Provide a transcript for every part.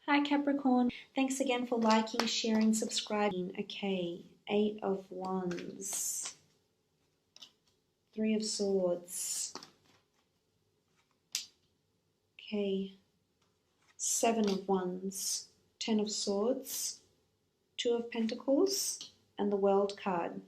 Hi Capricorn, thanks again for liking, sharing, subscribing. Okay, Eight of Wands, Three of Swords, okay, Seven of Wands, Ten of Swords, Two of Pentacles, and the World card.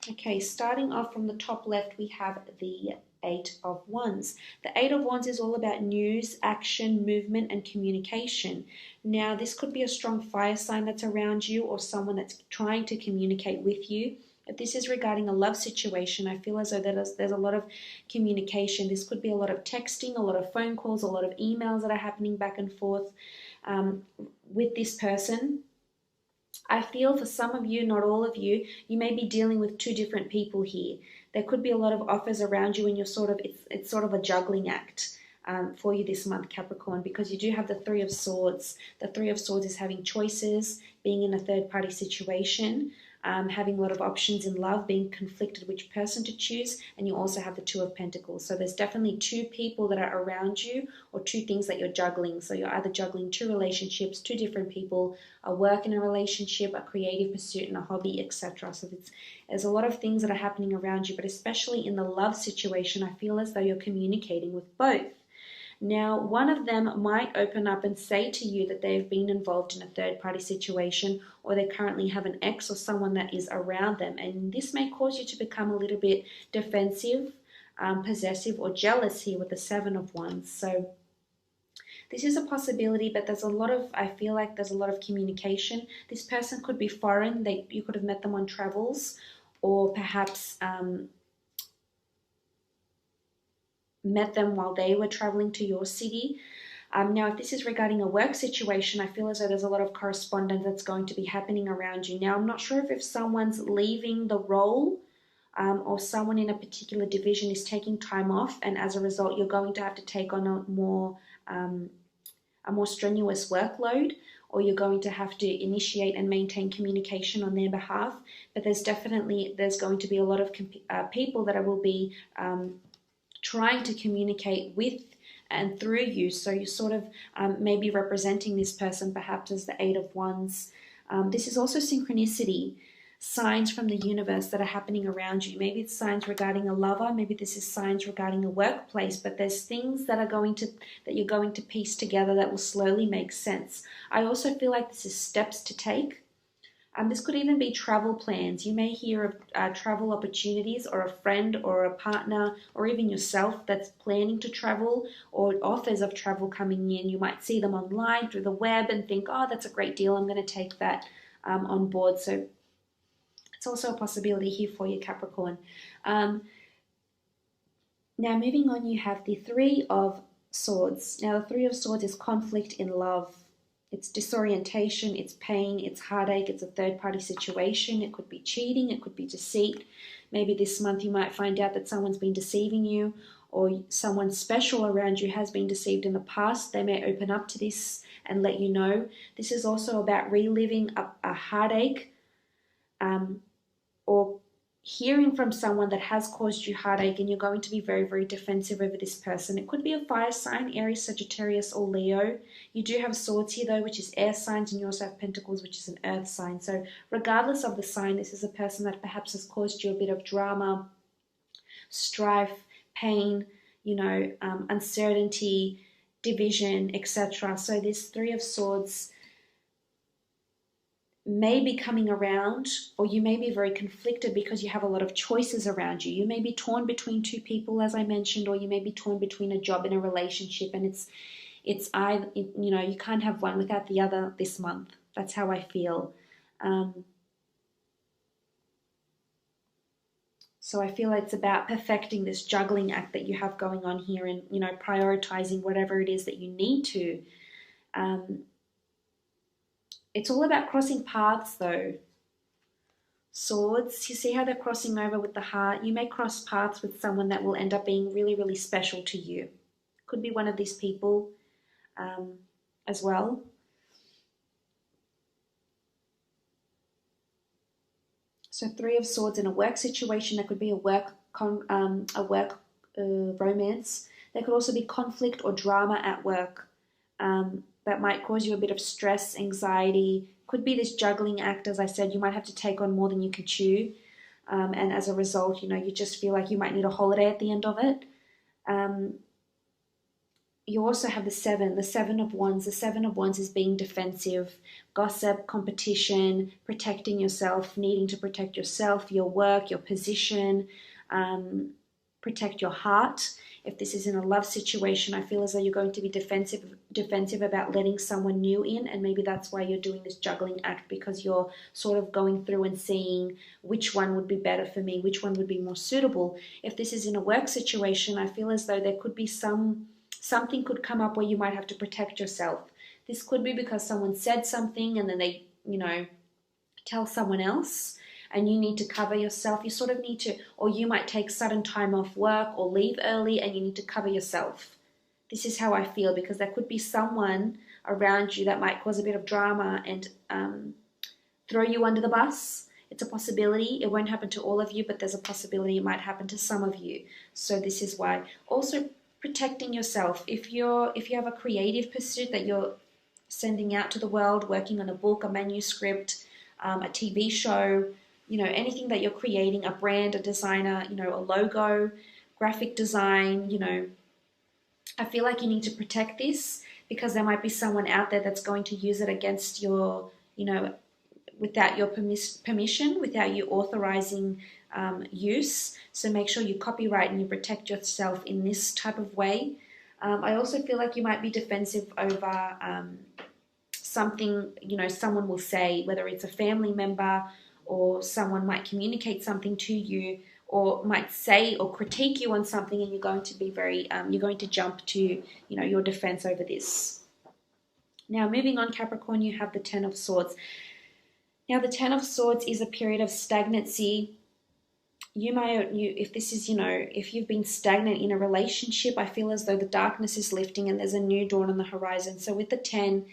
Okay, starting off from the top left, we have the Eight of Wands. The Eight of Wands is all about news, action, movement, and communication. Now, this could be a strong fire sign that's around you or someone that's trying to communicate with you. If this is regarding a love situation, I feel as though there's a lot of communication. This could be a lot of texting, a lot of phone calls, a lot of emails that are happening back and forth with this person. I feel for some of you, not all of you, you may be dealing with two different people here. There could be a lot of offers around you and you're it's sort of a juggling act for you this month, Capricorn, because you do have the Three of Swords. The Three of Swords is having choices, being in a third-party situation, having a lot of options in love, being conflicted which person to choose, and you also have the Two of Pentacles. So there's definitely two people that are around you or two things that you're juggling. So you're either juggling two relationships, two different people, a work in a relationship, a creative pursuit and a hobby, etc. So there's a lot of things that are happening around you, but especially in the love situation, I feel as though you're communicating with both. Now, one of them might open up and say to you that they've been involved in a third-party situation or they currently have an ex or someone that is around them. And this may cause you to become a little bit defensive, possessive, or jealous here with the Seven of Wands. So this is a possibility, but I feel like there's a lot of communication. This person could be foreign. You could have met them on travels or perhaps met them while they were traveling to your city. Now, if this is regarding a work situation, I feel as though there's a lot of correspondence that's going to be happening around you. Now, I'm not sure if someone's leaving the role or someone in a particular division is taking time off, and as a result, you're going to have to take on a more strenuous workload, or you're going to have to initiate and maintain communication on their behalf. But there's going to be a lot of people that will be trying to communicate with and through you. So you sort of maybe representing this person perhaps as the Eight of Wands. This is also synchronicity, signs from the universe that are happening around you. Maybe it's signs regarding a lover, maybe this is signs regarding a workplace, but there's things that you're going to piece together that will slowly make sense. I also feel like this is steps to take. This could even be travel plans. You may hear of travel opportunities or a friend or a partner or even yourself that's planning to travel or offers of travel coming in. You might see them online through the web and think, oh, that's a great deal. I'm going to take that on board. So it's also a possibility here for you, Capricorn. Now, moving on, you have the Three of Swords. Now, the Three of Swords is conflict in love. It's disorientation, it's pain, it's heartache, it's a third-party situation. It could be cheating, it could be deceit. Maybe this month you might find out that someone's been deceiving you or someone special around you has been deceived in the past. They may open up to this and let you know. This is also about reliving a heartache or hearing from someone that has caused you heartache, and you're going to be very, very defensive over this person. It could be a fire sign, Aries, Sagittarius, or Leo. You do have Swords here, though, which is air signs, and you also have Pentacles, which is an earth sign. So regardless of the sign, this is a person that perhaps has caused you a bit of drama, strife, pain, uncertainty, division, etc. So this Three of Swords may be coming around, or you may be very conflicted because you have a lot of choices around you. You may be torn between two people, as I mentioned, or you may be torn between a job and a relationship, and it's either, you can't have one without the other this month. That's how I feel. So I feel it's about perfecting this juggling act that you have going on here, and prioritizing whatever it is that you need to. It's all about crossing paths, though. Swords, you see how they're crossing over with the heart? You may cross paths with someone that will end up being really, really special to you. Could be one of these people as well. So Three of Swords in a work situation. That could be a work romance. There could also be conflict or drama at work. that might cause you a bit of stress, anxiety. Could be this juggling act, as I said. You might have to take on more than you can chew. And as a result, you just feel like you might need a holiday at the end of it. You also have the Seven of Wands. The Seven of Wands is being defensive, gossip, competition, protecting yourself, needing to protect yourself, your work, your position, protect your heart. If this is in a love situation, I feel as though you're going to be defensive about letting someone new in, and maybe that's why you're doing this juggling act, because you're sort of going through and seeing which one would be better for me, which one would be more suitable. If this is in a work situation, I feel as though there could be something could come up where you might have to protect yourself. This could be because someone said something and then they, tell someone else, and you need to cover yourself. You sort of need to, or you might take sudden time off work or leave early and you need to cover yourself. This is how I feel, because there could be someone around you that might cause a bit of drama and throw you under the bus. It's a possibility. It won't happen to all of you, but there's a possibility it might happen to some of you. So this is why. Also, protecting yourself. If you have a creative pursuit that you're sending out to the world, working on a book, a manuscript, a TV show, anything that you're creating, a brand, a designer, a logo, graphic design, I feel like you need to protect this, because there might be someone out there that's going to use it against your, without your permission, without you authorizing use. So make sure you copyright and you protect yourself in this type of way. I also feel like you might be defensive over something, someone will say, whether it's a family member or someone might communicate something to you, or might say or critique you on something, and you're going to be you're going to jump to, your defense over this. Now, moving on, Capricorn, you have the Ten of Swords. Now, the Ten of Swords is a period of stagnancy. If this is, if you've been stagnant in a relationship, I feel as though the darkness is lifting and there's a new dawn on the horizon. So with the 10,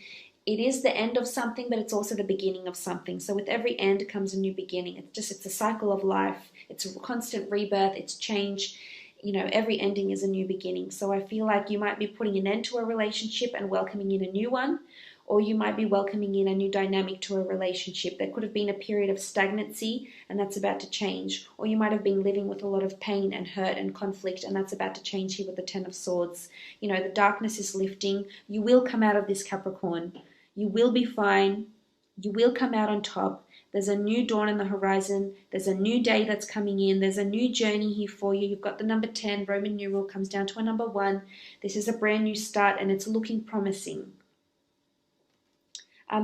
it is the end of something, but it's also the beginning of something. So with every end comes a new beginning. It's a cycle of life. It's a constant rebirth. It's change. Every ending is a new beginning. So I feel like you might be putting an end to a relationship and welcoming in a new one, or you might be welcoming in a new dynamic to a relationship. There could have been a period of stagnancy, and that's about to change. Or you might have been living with a lot of pain and hurt and conflict, and that's about to change here with the Ten of Swords. The darkness is lifting. You will come out of this, Capricorn. You will be fine. You will come out on top. There's a new dawn on the horizon. There's a new day that's coming in. There's a new journey here for you. You've got the number 10. Roman numeral comes down to a number 1. This is a brand new start, and it's looking promising.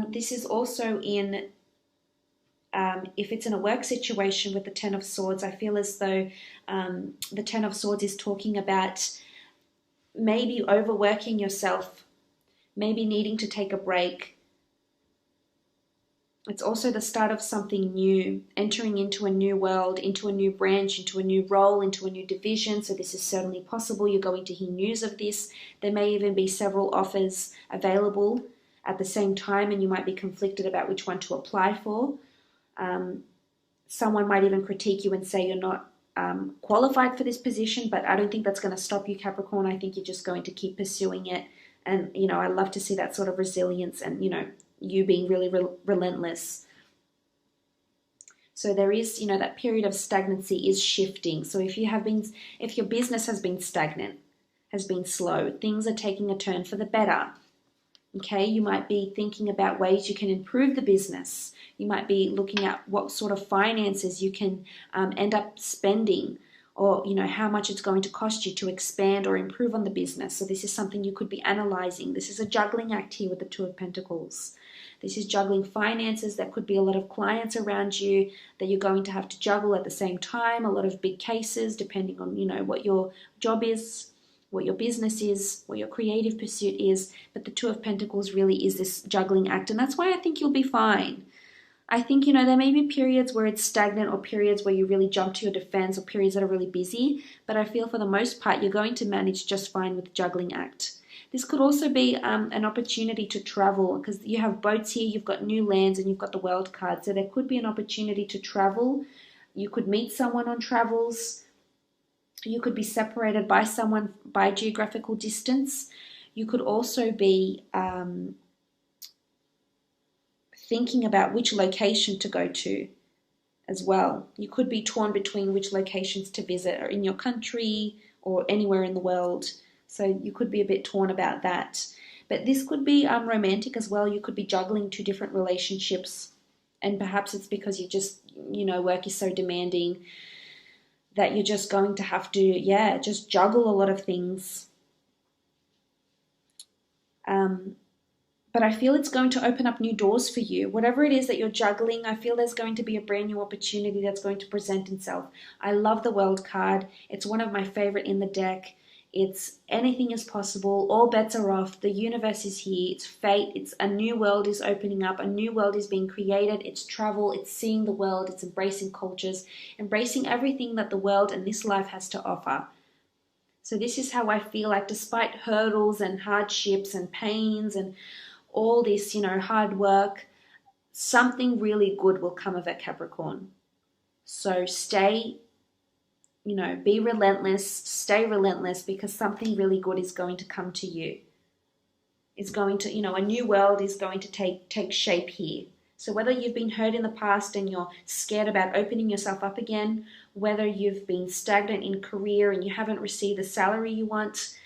This is also in, if it's in a work situation with the Ten of Swords, I feel as though the Ten of Swords is talking about maybe overworking yourself, maybe needing to take a break. It's also the start of something new, entering into a new world, into a new branch, into a new role, into a new division. So this is certainly possible. You're going to hear news of this. There may even be several offers available at the same time, and you might be conflicted about which one to apply for. Someone might even critique you and say you're not qualified for this position, but I don't think that's going to stop you, Capricorn. I think you're just going to keep pursuing it. And, I love to see that sort of resilience and, you being really relentless. So there is, that period of stagnancy is shifting. So if your business has been stagnant, has been slow, things are taking a turn for the better. Okay, you might be thinking about ways you can improve the business. You might be looking at what sort of finances you can end up spending, or how much it's going to cost you to expand or improve on the business. So this is something you could be analyzing. This is a juggling act here with the Two of Pentacles. This is juggling finances. There could be a lot of clients around you that you're going to have to juggle at the same time, a lot of big cases depending on what your job is, what your business is, what your creative pursuit is. But the Two of Pentacles really is this juggling act, and that's why I think you'll be fine. I think, there may be periods where it's stagnant, or periods where you really jump to your defense, or periods that are really busy, but I feel for the most part you're going to manage just fine with the juggling act. This could also be an opportunity to travel, because you have boats here, you've got new lands, and you've got the World card. So there could be an opportunity to travel. You could meet someone on travels. You could be separated by someone by geographical distance. You could also be thinking about which location to go to as well. You could be torn between which locations to visit, or in your country or anywhere in the world. So you could be a bit torn about that. But this could be romantic as well. You could be juggling two different relationships, and perhaps it's because you just, work is so demanding that you're just going to have to, just juggle a lot of things. But I feel it's going to open up new doors for you. Whatever it is that you're juggling, I feel there's going to be a brand new opportunity that's going to present itself. I love the World card. It's one of my favorite in the deck. It's anything is possible. All bets are off. The universe is here. It's fate. It's a new world is opening up. A new world is being created. It's travel. It's seeing the world. It's embracing cultures, embracing everything that the world and this life has to offer. So this is how I feel like, despite hurdles and hardships and pains and all this, hard work, something really good will come of it, Capricorn. So stay, be relentless, stay relentless, because something really good is going to come to you. It's going to, a new world is going to take shape here. So whether you've been hurt in the past and you're scared about opening yourself up again, whether you've been stagnant in career and you haven't received the salary you want,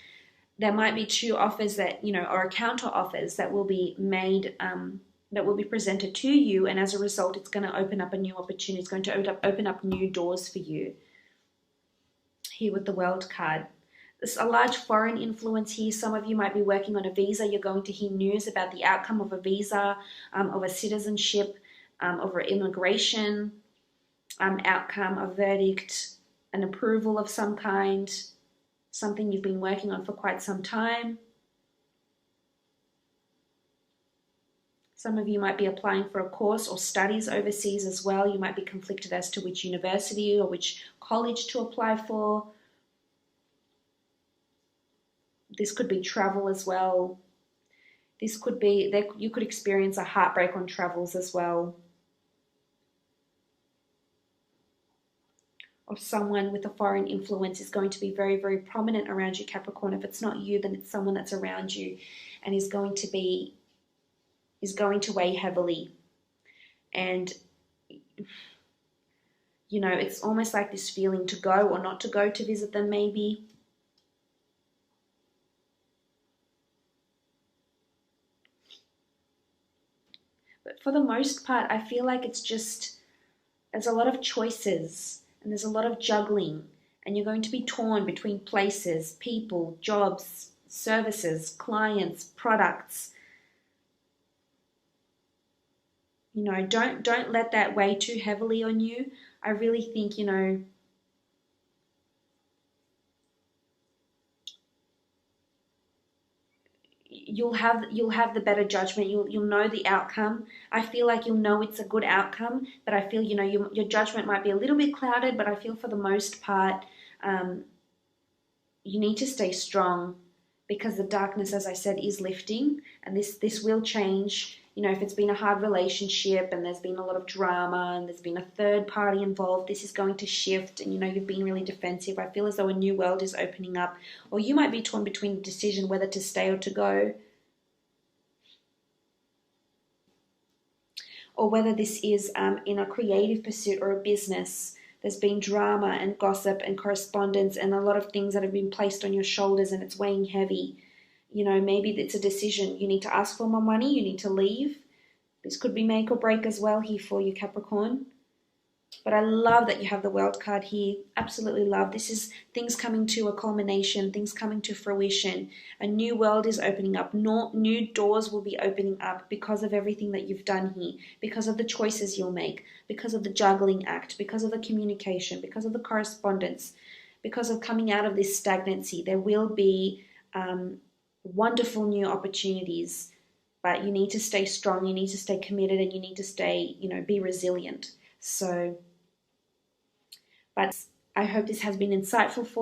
there might be two offers that, or counter offers that will be made, that will be presented to you. And as a result, it's going to open up a new opportunity. It's going to open up new doors for you. Here with the World card. There's a large foreign influence here. Some of you might be working on a visa. You're going to hear news about the outcome of a visa, of a citizenship, of an immigration, outcome, a verdict, an approval of some kind, something you've been working on for quite some time. Some of you might be applying for a course or studies overseas as well. You might be conflicted as to which university or which college to apply for. This could be travel as well. This could be, you could experience a heartbreak on travels as well. Or someone with a foreign influence is going to be very, very prominent around you, Capricorn. If it's not you, then it's someone that's around you and is going to weigh heavily. And, it's almost like this feeling to go or not to go to visit them maybe. But for the most part, I feel like there's a lot of choices. And there's a lot of juggling, and you're going to be torn between places, people, jobs, services, clients, products. Don't let that weigh too heavily on you. I really think, you'll have the better judgment. You'll know the outcome. I feel like you'll know it's a good outcome, but I feel your judgment might be a little bit clouded. But I feel for the most part, you need to stay strong, because the darkness, as I said, is lifting, and this will change. If it's been a hard relationship and there's been a lot of drama and there's been a third party involved, this is going to shift, and you've been really defensive. I feel as though a new world is opening up, or you might be torn between the decision whether to stay or to go, or whether this is in a creative pursuit or a business. There's been drama and gossip and correspondence and a lot of things that have been placed on your shoulders, and it's weighing heavy. Maybe it's a decision. You need to ask for more money. You need to leave. This could be make or break as well here for you, Capricorn. But I love that you have the World card here. Absolutely love. This is things coming to a culmination, things coming to fruition. A new world is opening up. New doors will be opening up because of everything that you've done here, because of the choices you'll make, because of the juggling act, because of the communication, because of the correspondence, because of coming out of this stagnancy. There will be wonderful new opportunities, but you need to stay strong, you need to stay committed, and you need to stay, be resilient. So, but I hope this has been insightful for